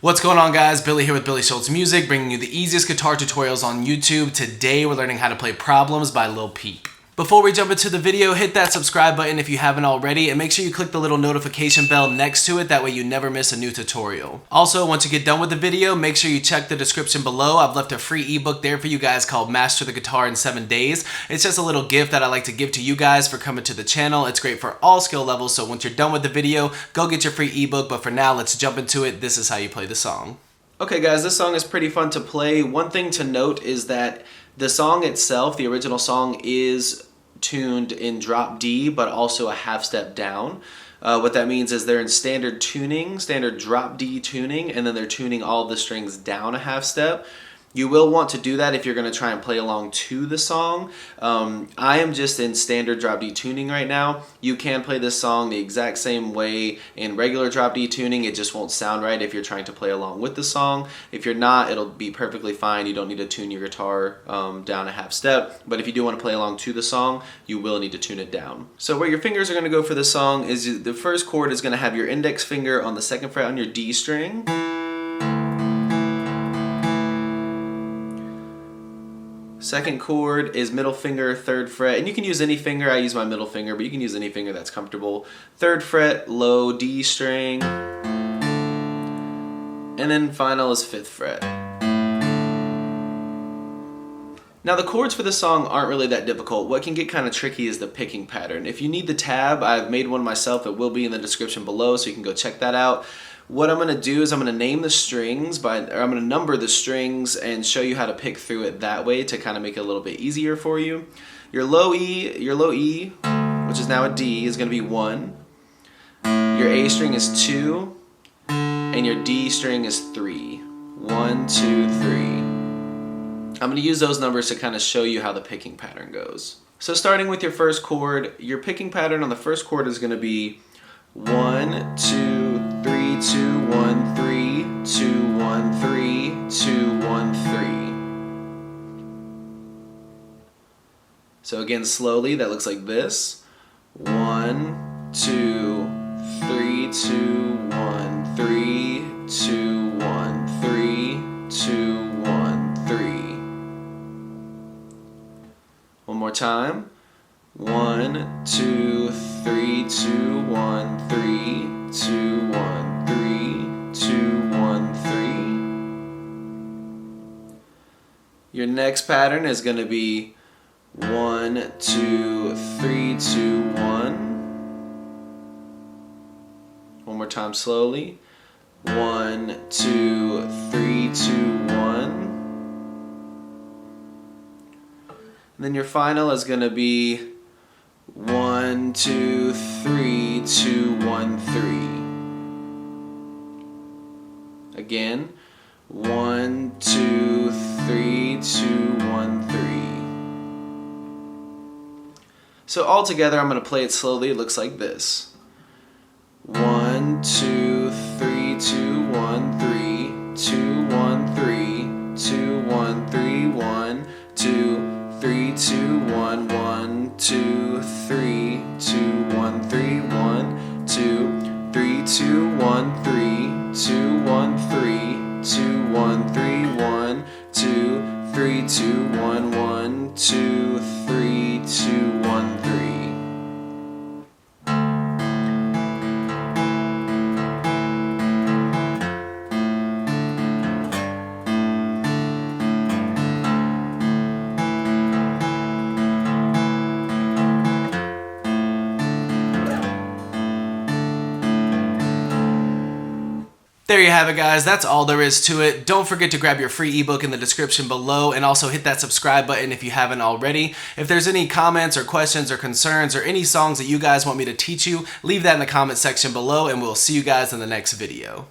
What's going on, guys? Billy here with billyshultzmusic, bringing you the easiest guitar tutorials on YouTube. Today we're learning how to play Problems by Lil Peep. Before we jump into the video, hit that subscribe button if you haven't already, and make sure you click the little notification bell next to it, that way you never miss a new tutorial. Also, once you get done with the video, make sure you check the description below. I've left a free ebook there for you guys called Master the Guitar in 7 Days. It's just a little gift that I like to give to you guys for coming to the channel. It's great for all skill levels, so once you're done with the video, go get your free ebook, but for now, let's jump into it. This is how you play the song. Okay guys, this song is pretty fun to play. One thing to note is that the song itself, the original song, is tuned in drop D, but also a half step down. What that means is they're in standard tuning, standard drop D tuning, and then they're tuning all the strings down a half step. You will want to do that if you're going to try and play along to the song. I am just in standard drop D tuning right now. You can play this song the exact same way in regular drop D tuning. It just won't sound right if you're trying to play along with the song. If you're not, it'll be perfectly fine. You don't need to tune your guitar down a half step. But if you do want to play along to the song, you will need to tune it down. So where your fingers are going to go for the song is the first chord is going to have your index finger on the 2nd fret on your D string. Second chord is middle finger, 3rd fret, and you can use any finger. I use my middle finger, but you can use any finger that's comfortable. 3rd fret, low D string, and then final is 5th fret. Now the chords for this song aren't really that difficult. What can get kind of tricky is the picking pattern. If you need the tab, I've made one myself. It will be in the description below, so you can go check that out. What I'm going to do is I'm going to name the strings, I'm going to number the strings and show you how to pick through it that way to kind of make it a little bit easier for you. Your low E, which is now a D, is going to be 1. Your A string is 2, and your D string is 3. 1, 2, 3. I'm going to use those numbers to kind of show you how the picking pattern goes. So starting with your first chord, your picking pattern on the first chord is going to be 1, 2, 3, 2, 1, 3, 2, 1, 3, 2, 1, 3. So again, slowly, that looks like this. 1, 2, 3, 2, 1, 3, 2, 1, 3, 2, 1, 3. One more time. 1, 2, 3, 2, 1, 3, 2, 1, 3, 2, 1, 3. Your next pattern is going to be 1, 2, 3, 2, 1. One more time slowly. 1, 2, 3, 2, 1. And then your final is going to be 1, 2, 3, 2, 1, 3. Again, 1, 2, 3, 2, 1, 3. So all together, I'm going to play it slowly. It looks like this. 1, 2, 3, 2, 1, 3, 2, 1, 3, 2, 1, 3, 1, 2, 3, 2, 1, 1, 2, 3, 2, 1, 3, 1, 2, 3, 2, 1, 3, 2, 1, 3, 2, 1, 3, 1, 2, 3, 2, 1, 1, 2, 3, 2, 1, 3. There you have it, guys. That's all there is to it. Don't forget to grab your free ebook in the description below, and also hit that subscribe button if you haven't already. If there's any comments or questions or concerns or any songs that you guys want me to teach you, leave that in the comment section below, and we'll see you guys in the next video.